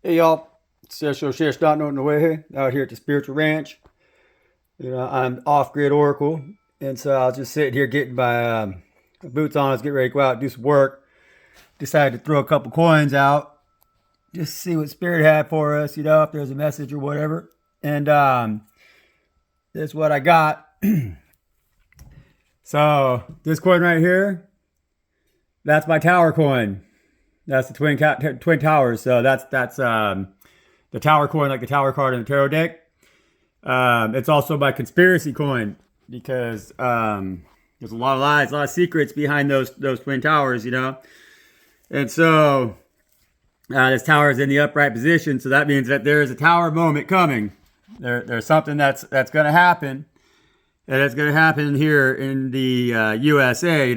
Hey y'all, Shesh-Sho-Shesh, not knowing Nay-Whey-Hey, out here at the Spiritual Ranch. I'm off-grid Oracle, and so I was just sitting here getting my boots on. I was getting ready to go out and do some work. Decided to throw a couple coins out, just to see what Spirit had for us, if there's a message or whatever. And this is what I got. So this coin right here, that's my tower coin. That's the twin towers. So that's the tower coin, like the tower card in the tarot deck. It's also my conspiracy coin because there's a lot of lies, a lot of secrets behind those twin towers, And so this tower is in the upright position, so that means that there is a tower moment coming. There's something that's going to happen, and it's going to happen here in the USA.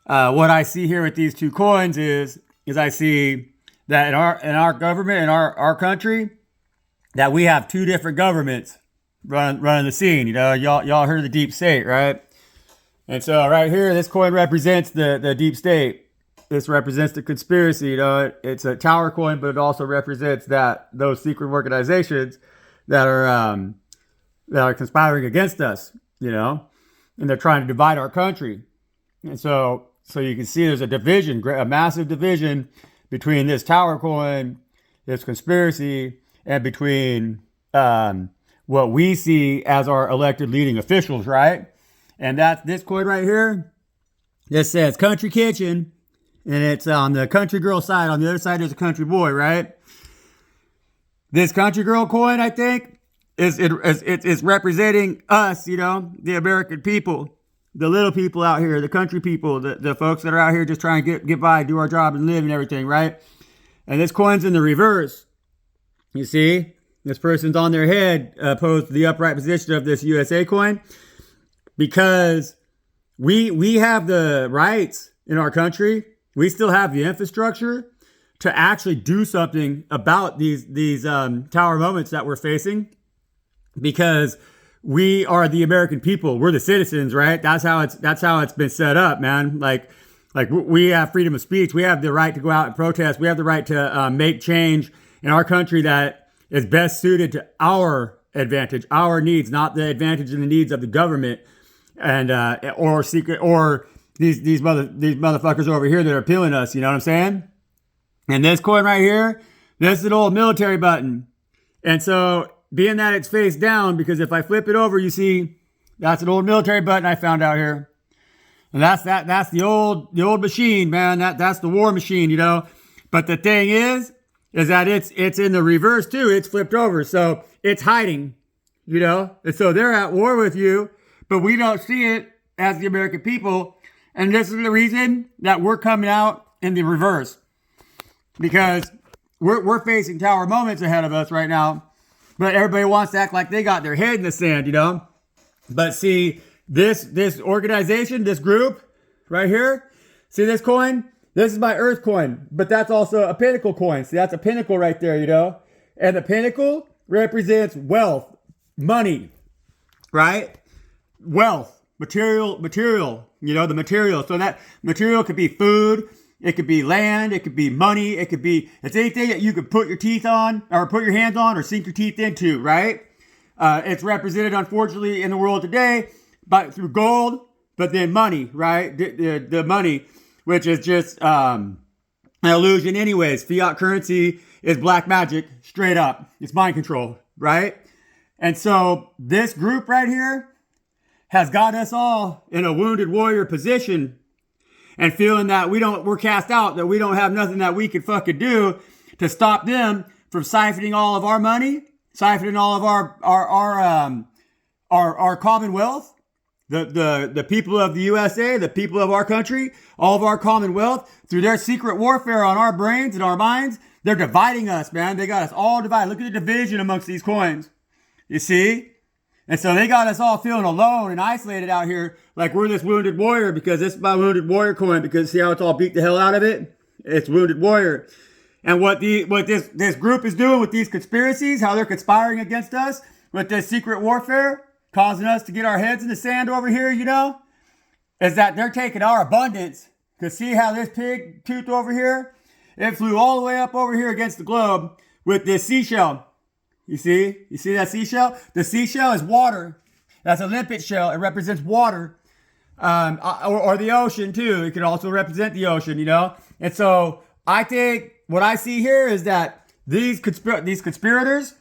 What I see here with these two coins is I see that in our government, in our country, that we have two different governments running the scene. Y'all heard of the deep state, right? And so right here, this coin represents the deep state. This represents the conspiracy. It's a tower coin, but it also represents those secret organizations that are conspiring against us. And they're trying to divide our country. And so you can see there's a division, a massive division between this tower coin, this conspiracy, and between what we see as our elected leading officials, right? And that's this coin right here. This says country kitchen, and it's on the country girl side. On the other side, there's a country boy, right? This country girl coin, I think, is representing us, the American people, the little people out here, the country people, the folks that are out here just trying to get by, do our job and live and everything, right? And this coin's in the reverse. You see, this person's on their head opposed to the upright position of this USA coin, because we have the rights in our country. We still have the infrastructure to actually do something about these tower moments that we're facing, because we are the American people. We're the citizens, right? That's how it's been set up, man. Like we have freedom of speech. We have the right to go out and protest. We have the right to make change in our country that is best suited to our advantage, our needs, not the advantage and the needs of the government and or secret or these motherfuckers over here that are appealing us. You know what I'm saying? And this coin right here, this is an old military button, and so being that it's face down, because if I flip it over, you see that's an old military button I found out here. And that's the old machine, man. That's the war machine, But the thing is that it's in the reverse too. It's flipped over. So it's hiding, And so they're at war with you, but we don't see it as the American people. And this is the reason that we're coming out in the reverse, because we're facing tower moments ahead of us right now. But everybody wants to act like they got their head in the sand, But see, this organization, this group right here, see this coin? This is my earth coin, but that's also a pinnacle coin. See, that's a pinnacle right there, And the pinnacle represents wealth, money, right? Wealth, material, the material. So that material could be food, it could be land, it could be money, it's anything that you could put your teeth on or put your hands on or sink your teeth into, right? It's represented, unfortunately, in the world today through gold, but then money, right? The money, which is just an illusion anyways. Fiat currency is black magic, straight up. It's mind control, right? And so this group right here has got us all in a wounded warrior position, and feeling that we're cast out, that we don't have nothing that we could fucking do to stop them from siphoning all of our money, siphoning all of our commonwealth, the people of the USA, the people of our country, all of our commonwealth, through their secret warfare on our brains and our minds. They're dividing us, man. They got us all divided. Look at the division amongst these coins. You see? And so they got us all feeling alone and isolated out here, like we're this wounded warrior, because this is my wounded warrior coin, because see how it's all beat the hell out of it? It's wounded warrior. And what this group is doing with these conspiracies, how they're conspiring against us with this secret warfare, causing us to get our heads in the sand over here, is that they're taking our abundance. Because see how this pig tooth over here it flew all the way up over here against the globe with this seashell. You see that seashell? The seashell is water. That's a limpet shell. It represents water, or the ocean too. It can also represent the ocean, you know. And so I think what I see here is that these conspirators,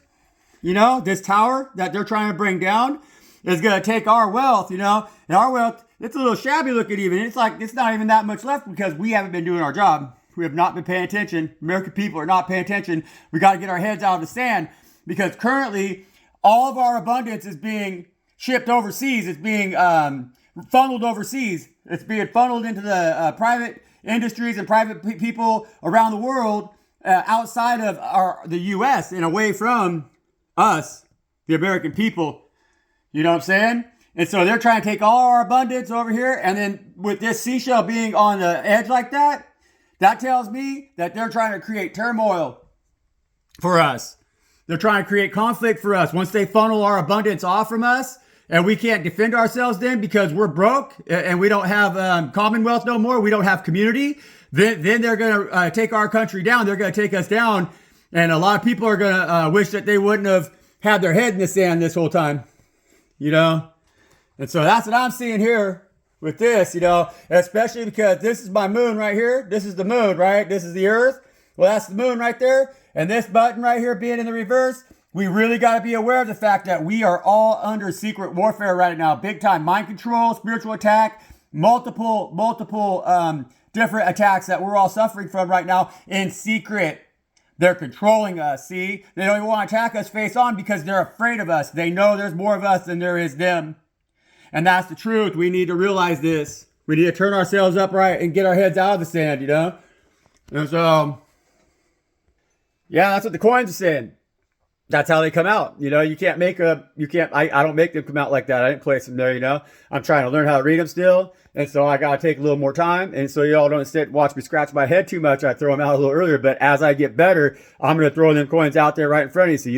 you know, this tower that they're trying to bring down is going to take our wealth, you know, and our wealth, it's a little shabby looking even. It's like, it's not even that much left because we haven't been doing our job. We have not been paying attention. American people are not paying attention. We got to get our heads out of the sand because currently all of our abundance is being shipped overseas. It's being funneled overseas. It's being funneled into the private industries and private people around the world outside of the U.S. and away from us, the American people. You know what I'm saying? And so they're trying to take all our abundance over here. And then with this seashell being on the edge like that, that tells me that they're trying to create turmoil for us. They're trying to create conflict for us. Once they funnel our abundance off from us and we can't defend ourselves then because we're broke and we don't have commonwealth no more, we don't have community, then they're going to take our country down. They're going to take us down. And a lot of people are going to wish that they wouldn't have had their head in the sand this whole time, you know? And so that's what I'm seeing here with this, you know, especially because this is my moon right here. This is the moon, right? This is the earth. Well, that's the moon right there. And this button right here being in the reverse, we really got to be aware of the fact that we are all under secret warfare right now. Big time mind control, spiritual attack, multiple different attacks that we're all suffering from right now in secret. They're controlling us, see? They don't even want to attack us face on because they're afraid of us. They know there's more of us than there is them. And that's the truth. We need to realize this. We need to turn ourselves upright and get our heads out of the sand, you know? And so, yeah, that's what the coins are saying. That's how they come out. You know, I don't make them come out like that. I didn't place them there, you know? I'm trying to learn how to read them still. And so I got to take a little more time. And so y'all don't sit and watch me scratch my head too much. I throw them out a little earlier. But as I get better, I'm going to throw them coins out there right in front of you. So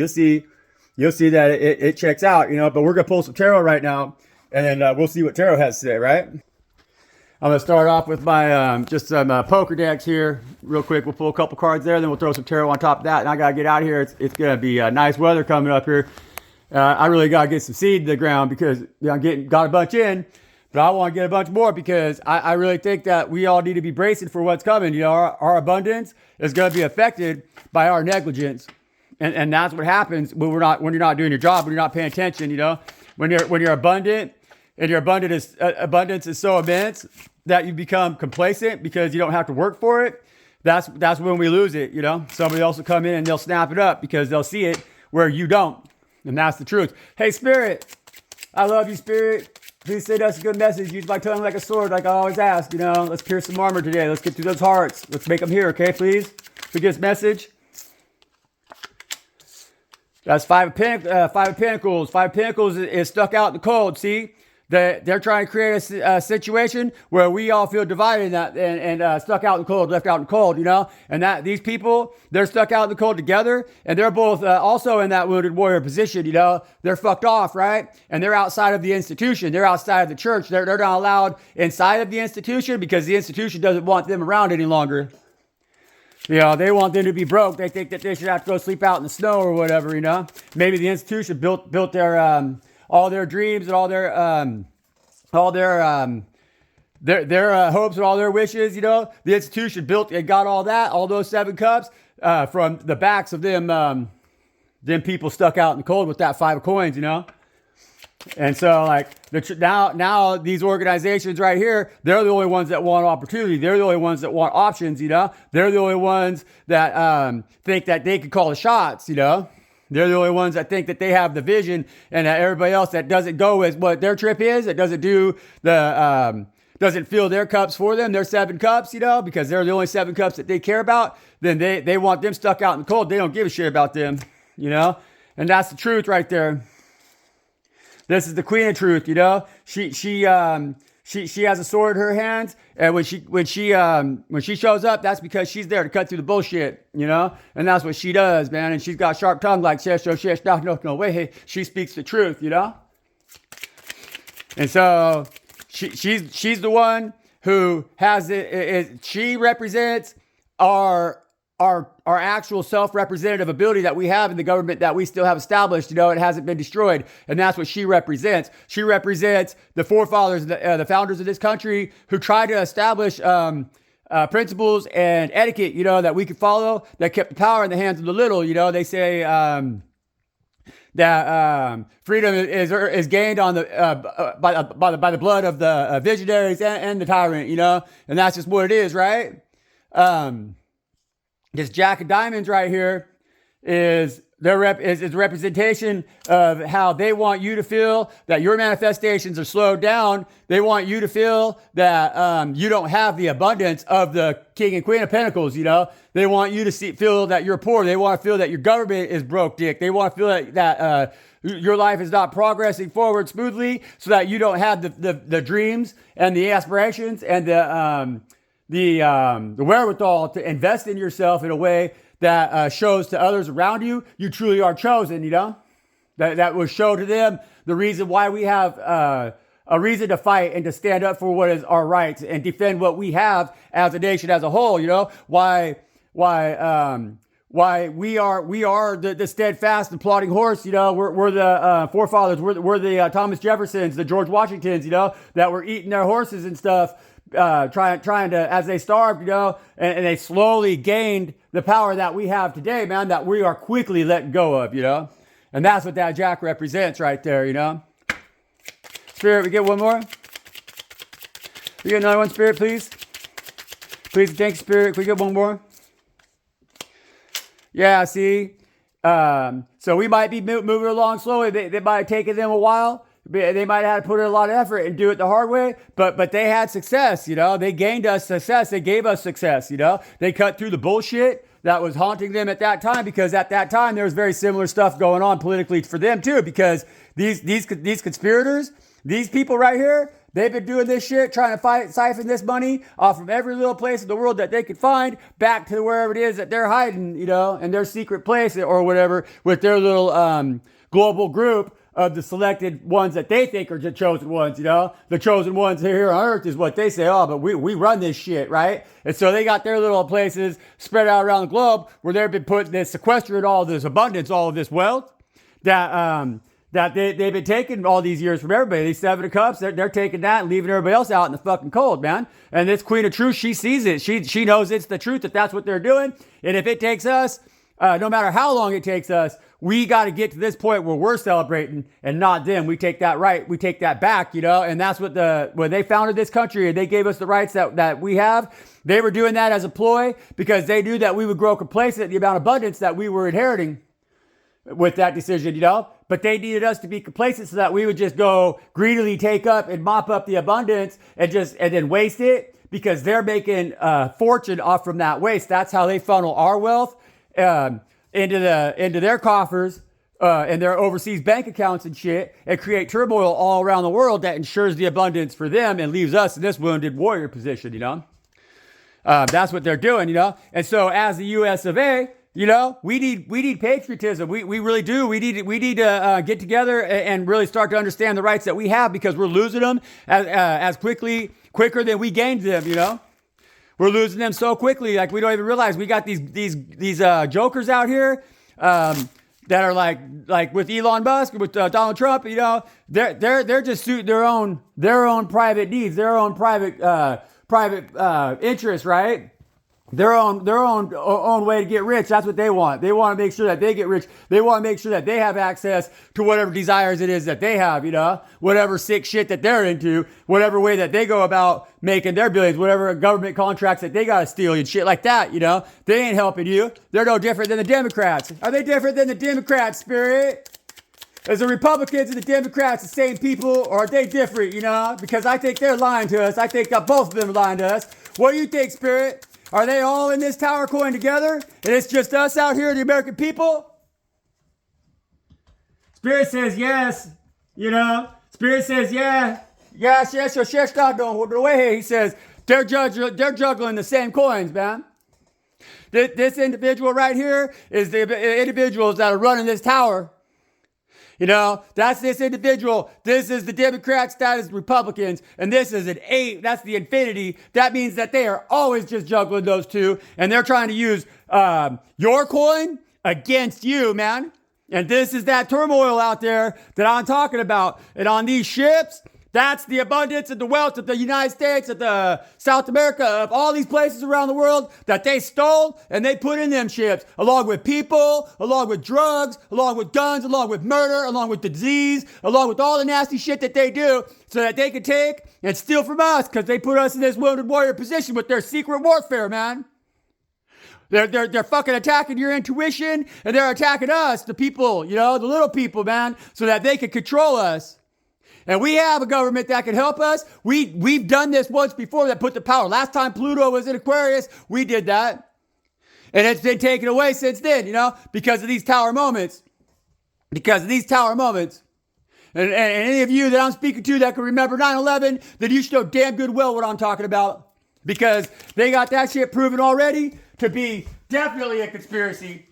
you'll see that it checks out, you know? But we're going to pull some tarot right now. And then we'll see what tarot has to say, right? I'm going to start off with my just some poker decks here. Real quick, we'll pull a couple cards there. Then we'll throw some tarot on top of that. And I got to get out of here. It's going to be nice weather coming up here. I really got to get some seed in the ground because I got a bunch in. But I want to get a bunch more because I really think that we all need to be bracing for what's coming. You know, our abundance is going to be affected by our negligence. And that's what happens when you're not doing your job, when you're not paying attention, you know. When you're abundant, and your abundance is so immense that you become complacent because you don't have to work for it, that's when we lose it, you know. Somebody else will come in and they'll snap it up because they'll see it where you don't. And that's the truth. Hey, Spirit, I love you, Spirit. Please send us a good message. Use my tongue like a sword, like I always ask, you know. Let's pierce some armor today. Let's get through those hearts. Let's make them hear, okay, please? We get this message. That's Five of Pentacles. Five of Pentacles is stuck out in the cold, see? They're trying to create a situation where we all feel divided and stuck out in the cold, left out in the cold, you know? And that these people, they're stuck out in the cold together, and they're both also in that wounded warrior position, you know? They're fucked off, right? And they're outside of the institution. They're outside of the church. They're not allowed inside of the institution because the institution doesn't want them around any longer. You know, they want them to be broke. They think that they should have to go sleep out in the snow or whatever, you know? Maybe the institution built their all their dreams and all their hopes and all their wishes, you know. The institution built and got all those 7 cups from the backs of them people stuck out in the cold with that 5 of coins, you know. And so, like, now these organizations right here, they're the only ones that want opportunity. They're the only ones that want options, you know. They're the only ones that think that they can call the shots, you know. They're the only ones that think that they have the vision, and that everybody else that doesn't go with what their trip is, that doesn't do doesn't fill their cups for them, their 7 cups, you know, because they're the only 7 cups that they care about, then they want them stuck out in the cold. They don't give a shit about them, you know. And that's the truth right there. This is the Queen of Truth, you know. She has a sword in her hands, and when she shows up, that's because she's there to cut through the bullshit, you know. And that's what she does, man. And she's got sharp tongue like Shesh-Sho-Shesh. Nay-Whey-Hey. She speaks the truth, you know. And so she's the one who has it. She represents our our actual self-representative ability that we have in the government that we still have established. It hasn't been destroyed, and that's what she represents. She represents the forefathers, the founders of this country, who tried to establish principles and etiquette, that we could follow, that kept the power in the hands of the little. They say that freedom is gained on the by the blood of the visionaries and the tyrant, and that's just what it is, right? This Jack of Diamonds right here is a representation of how they want you to feel that your manifestations are slowed down. They want you to feel that you don't have the abundance of the King and Queen of Pentacles. They want you to feel that you're poor. They want to feel that your government is broke, dick. They want to feel that your life is not progressing forward smoothly, so that you don't have the dreams and the aspirations and the wherewithal to invest in yourself in a way that shows to others around you truly are chosen. That will show to them the reason why we have a reason to fight and to stand up for what is our rights and defend what we have as a nation as a whole. Why we are the steadfast and plodding horse. We're the forefathers. We're the Thomas Jeffersons, the George Washingtons. That were eating their horses and stuff. Trying to, as they starved, and they slowly gained the power that we have today, man, that we are quickly letting go of, and that's what that Jack represents right there, Spirit, we get one more. We get another one, Spirit, please. Please, thanks, Spirit. Can we get one more? Yeah, see, so we might be moving along slowly. They might have taken them a while. They might have to put in a lot of effort and do it the hard way, but they had success, They gained us success. They gave us success, They cut through the bullshit that was haunting them at that time, because at that time there was very similar stuff going on politically for them too, because these conspirators, these people right here, they've been doing this shit, trying to siphon this money off from every little place in the world that they could find back to wherever it is that they're hiding, in their secret place or whatever, with their little global group of the selected ones that they think are the chosen ones, The chosen ones here on earth is what they say, but we run this shit, right? And so they got their little places spread out around the globe where they've been putting this, sequestering all this abundance, all of this wealth that they've been taking all these years from everybody. These 7 of Cups, they're taking that and leaving everybody else out in the fucking cold, man. And this Queen of Truth, she sees it. She knows it's the truth, that's what they're doing. And if it takes us, no matter how long it takes us, we got to get to this point where we're celebrating and not them. We take that right. We take that back, And that's what when they founded this country and they gave us the rights that we have, they were doing that as a ploy because they knew that we would grow complacent at the amount of abundance that we were inheriting with that decision, But they needed us to be complacent so that we would just go greedily take up and mop up the abundance and then waste it, because they're making a fortune off from that waste. That's how they funnel our wealth into their coffers and their overseas bank accounts and shit, and create turmoil all around the world that ensures the abundance for them and leaves us in this wounded warrior position, That's what they're doing, And so as the U.S. of A., we need patriotism. We really do. We need to get together and really start to understand the rights that we have, because we're losing them as quicker than we gained them, We're losing them so quickly, like we don't even realize. We got these jokers out here that are like with Elon Musk, with Donald Trump. They're just suiting their own private needs, their own private interests, right? Their own way to get rich. That's what they want. They want to make sure that they get rich. They want to make sure that they have access to whatever desires it is that they have, whatever sick shit that they're into, whatever way that they go about making their billions, whatever government contracts that they got to steal and shit like that, They ain't helping you. They're no different than the Democrats. Are they different than the Democrats, Spirit? Is the Republicans and the Democrats the same people, or are they different, Because I think they're lying to us. I think that both of them are lying to us. What do you think, Spirit? Are they all in this tower coin together? And it's just us out here, the American people? Spirit says yes. Spirit says yeah. Yeah, Shesh-Sho-Shesh, Nay-Whey-Hey. He says they're juggling the same coins, man. This individual right here is the individuals that are running this tower. You know, that's this individual. This is the Democrats, that is the Republicans, and this is an 8. That's the infinity. That means that they are always just juggling those two, and they're trying to use your coin against you, man. And this is that turmoil out there that I'm talking about. And on these ships, that's the abundance and the wealth of the United States, of the South America, of all these places around the world that they stole and they put in them ships, along with people, along with drugs, along with guns, along with murder, along with disease, along with all the nasty shit that they do, so that they can take and steal from us, because they put us in this wounded warrior position with their secret warfare, man. They're fucking attacking your intuition, and they're attacking us, the people, you know, the little people, man, so that they can control us. And we have a government that can help us. We've done this once before, that put the power. Last time Pluto was in Aquarius, we did that. And it's been taken away since then, you know, because of these tower moments. Because of these tower moments. And any of you that I'm speaking to that can remember 9/11, then you should know damn good well what I'm talking about. Because they got that shit proven already to be definitely a conspiracy.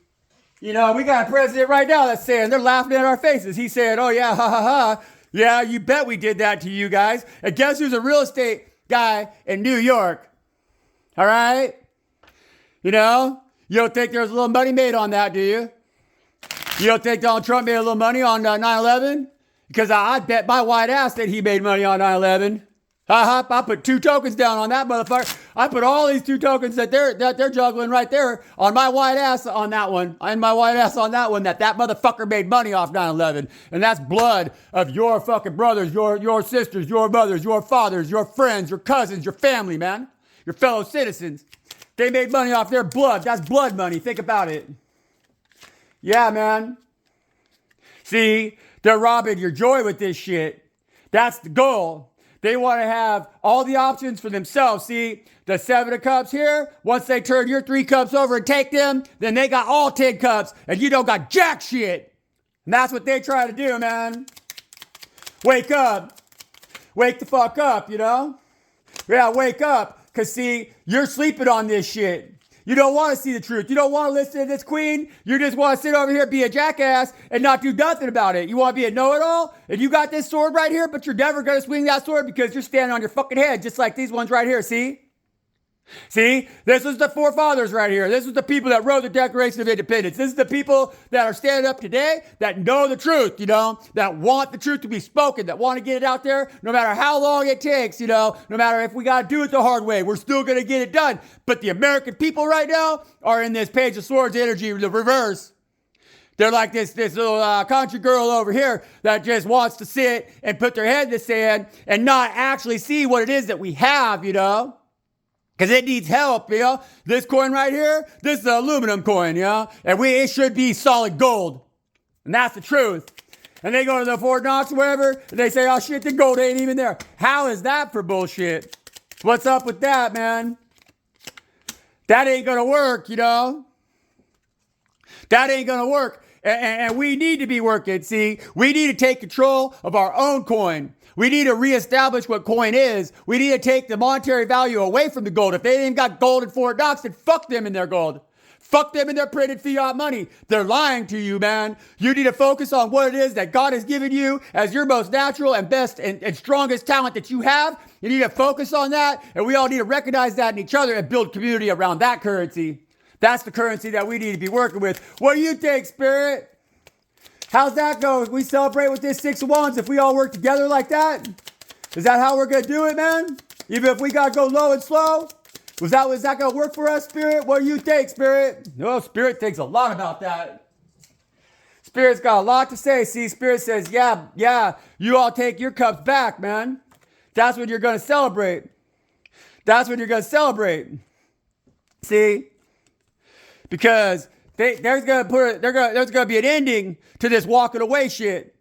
You know, we got a president right now that's saying, they're laughing at our faces. He's saying, oh yeah, ha ha ha. Yeah, you bet we did that to you guys. And guess who's a real estate guy in New York? All right? You know, you don't think there's a little money made on that, do you? You don't think Donald Trump made a little money on 9/11? Because I bet my white ass that he made money on 9/11. I put 2 tokens down on that motherfucker. I put all these 2 tokens that they're juggling right there on my white ass on that one. And my white ass on that one, that motherfucker made money off 9/11. And that's blood of your fucking brothers, your sisters, your mothers, your fathers, your friends, your cousins, your family, man. Your fellow citizens. They made money off their blood. That's blood money. Think about it. Yeah, man. See, they're robbing your joy with this shit. That's the goal. They want to have all the options for themselves. See, the 7 of cups here, once they turn your 3 cups over and take them, then they got all 10 cups, and you don't got jack shit. And that's what they try to do, man. Wake up. Wake the fuck up, you know? Yeah, wake up. Because, see, you're sleeping on this shit. You don't want to see the truth. You don't want to listen to this queen. You just want to sit over here, be a jackass, and not do nothing about it. You want to be a know-it-all, and you got this sword right here, but you're never going to swing that sword because you're standing on your fucking head, just like these ones right here, see? See, this is the forefathers right here. This is the people that wrote the Declaration of Independence. This is the people that are standing up today that know the truth, you know, that want the truth to be spoken, that want to get it out there no matter how long it takes, you know, no matter if we got to do it the hard way, we're still going to get it done. But the American people right now are in this Page of Swords energy, the reverse. They're like this little country girl over here that just wants to sit and put their head in the sand and not actually see what it is that we have, you know. Because it needs help, you know. This coin right here, this is an aluminum coin, you know. And it should be solid gold. And that's the truth. And they go to the Fort Knox or wherever, and they say, oh shit, the gold ain't even there. How is that for bullshit? What's up with that, man? That ain't gonna work, you know. That ain't gonna work. And we need to be working, see. We need to take control of our own coin. We need to reestablish what coin is. We need to take the monetary value away from the gold. If they ain't got gold in Fort Knox, then fuck them in their gold. Fuck them in their printed fiat money. They're lying to you, man. You need to focus on what it is that God has given you as your most natural and best and strongest talent that you have. You need to focus on that, and we all need to recognize that in each other and build community around that currency. That's the currency that we need to be working with. What do you think, Spirit? How's that go? We celebrate with this 6 of Wands if we all work together like that? Is that how we're going to do it, man? Even if we got to go low and slow? Was that going to work for us, Spirit? What do you think, Spirit? No, Spirit thinks a lot about that. Spirit's got a lot to say. See, Spirit says, yeah, you all take your cups back, man. That's when you're going to celebrate. That's when you're going to celebrate. See? Because there's gonna be an ending to this walking away shit.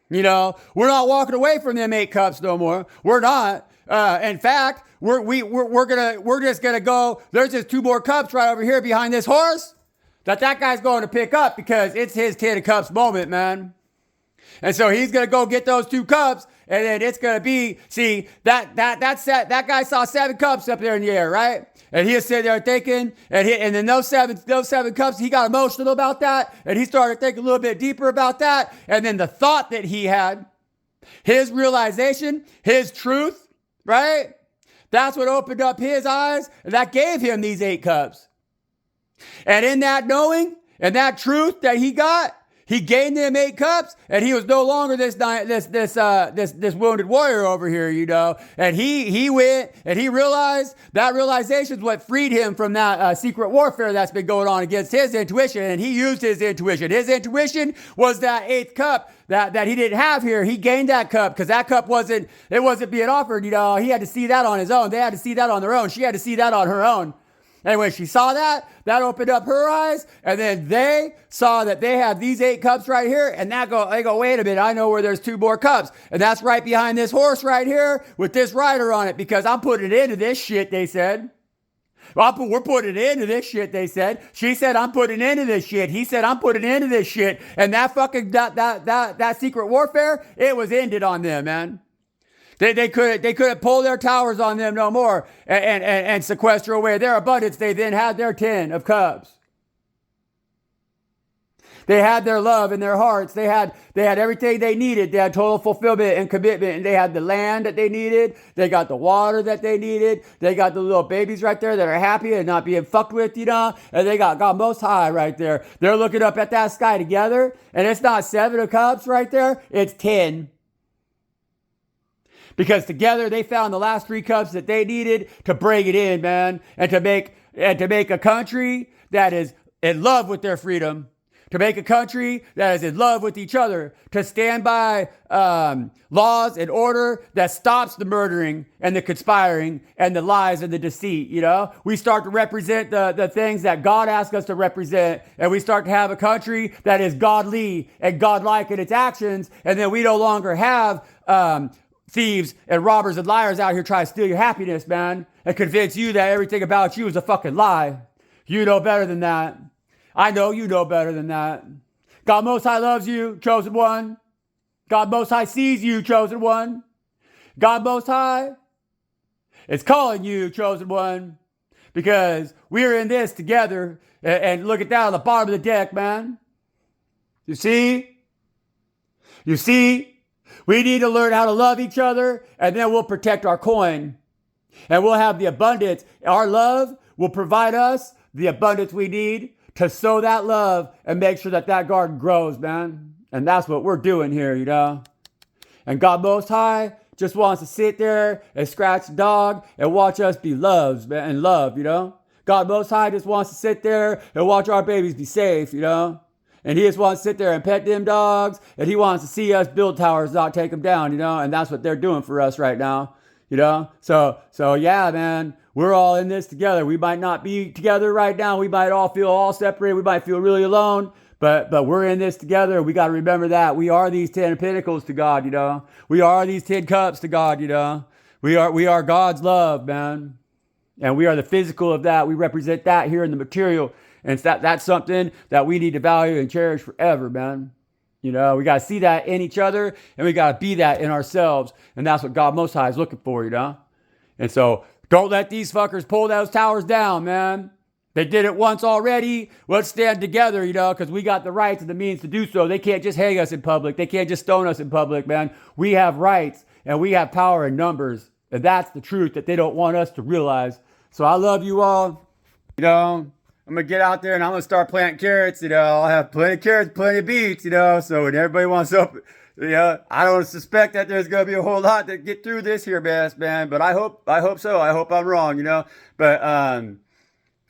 You know, we're not walking away from them 8 cups no more. We're not. In fact, we're just gonna go. There's just 2 more cups right over here behind this horse that guy's going to pick up because it's his 10 of cups moment, man. And so he's gonna go get those 2 cups And then it's gonna be, see, that guy saw 7 cups up there in the air, right? And he was sitting there thinking, and then those seven cups, he got emotional about that, and he started thinking a little bit deeper about that. And then the thought that he had, his realization, his truth, right? That's what opened up his eyes, and that gave him these 8 cups. And in that knowing and that truth that he got, he gained them 8 cups, and he was no longer this wounded warrior over here, you know. And he went and he realized that realization is what freed him from that secret warfare that's been going on against his intuition. And he used his intuition. His intuition was that 8th cup that he didn't have here. He gained that cup because that cup wasn't being offered, you know. He had to see that on his own. They had to see that on their own. She had to see that on her own. And when she saw that opened up her eyes, and then they saw that they have these 8 cups right here, and they go, wait a minute, I know where there's 2 more cups, and that's right behind this horse right here with this rider on it, because I'm putting it into this shit, they said. We're putting it into this shit, they said. She said, I'm putting it into this shit. He said, I'm putting it into this shit. And that fucking, that secret warfare, it was ended on them, man. They couldn't pull their towers on them no more and sequester away their abundance. They then had their 10 of cups. They had their love in their hearts. They had everything they needed. They had total fulfillment and commitment. And they had the land that they needed. They got the water that they needed. They got the little babies right there that are happy and not being fucked with, you know. And they got God Most High right there. They're looking up at that sky together. And it's not 7 of cups right there. It's 10. Because together they found the last 3 cups that they needed to bring it in, man. And to make a country that is in love with their freedom. To make a country that is in love with each other. To stand by laws and order that stops the murdering and the conspiring and the lies and the deceit, you know. We start to represent the things that God asked us to represent. And we start to have a country that is godly and godlike in its actions. And then we no longer have thieves and robbers and liars out here trying to steal your happiness, man, and convince you that everything about you is a fucking lie. You know better than that. I know you know better than that. God Most High loves you, chosen one. God Most High sees you, chosen one. God Most High is calling you, chosen one, because we're in this together. And look at that on the bottom of the deck, man. You see? You see? We need to learn how to love each other, and then we'll protect our coin. And we'll have the abundance. Our love will provide us the abundance we need to sow that love and make sure that garden grows, man. And that's what we're doing here, you know. And God Most High just wants to sit there and scratch the dog and watch us be loved, man, and loved, you know. God Most High just wants to sit there and watch our babies be safe, you know. And he just wants to sit there and pet them dogs. And he wants to see us build towers, not take them down, you know. And that's what they're doing for us right now, you know. So yeah, man, we're all in this together. We might not be together right now. We might all feel all separated. We might feel really alone. But we're in this together. We got to remember that. We are these 10 pentacles to God, you know. We are these 10 cups to God, you know. We are God's love, man. And we are the physical of that. We represent that here in the material. And that's something that we need to value and cherish forever, man. You know, we got to see that in each other, and we got to be that in ourselves. And that's what God Most High is looking for, you know. And so don't let these fuckers pull those towers down, man. They did it once already. Let's stand together, you know, because we got the rights and the means to do so. They can't just hang us in public. They can't just stone us in public, man. We have rights, and we have power in numbers. And that's the truth that they don't want us to realize. So I love you all. You know, I'm going to get out there and I'm going to start planting carrots, you know. I'll have plenty of carrots, plenty of beets, you know. So when everybody wants to, you know, I don't suspect that there's going to be a whole lot to get through this here, man. But I hope so. I hope I'm wrong, you know. But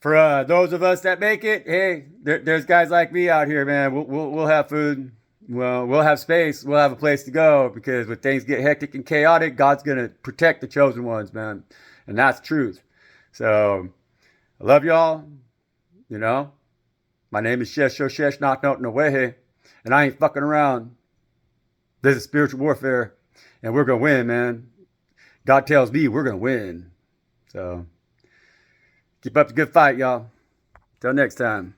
for those of us that make it, hey, there's guys like me out here, man. We'll have food. Well, we'll have space. We'll have a place to go, because when things get hectic and chaotic, God's going to protect the chosen ones, man. And that's truth. So I love y'all. You know, my name is Shesh-Sho-Shesh, not Nay-Whey-Hey, and I ain't fucking around. This is spiritual warfare, and we're going to win, man. God tells me we're going to win. So keep up the good fight, y'all. Till next time.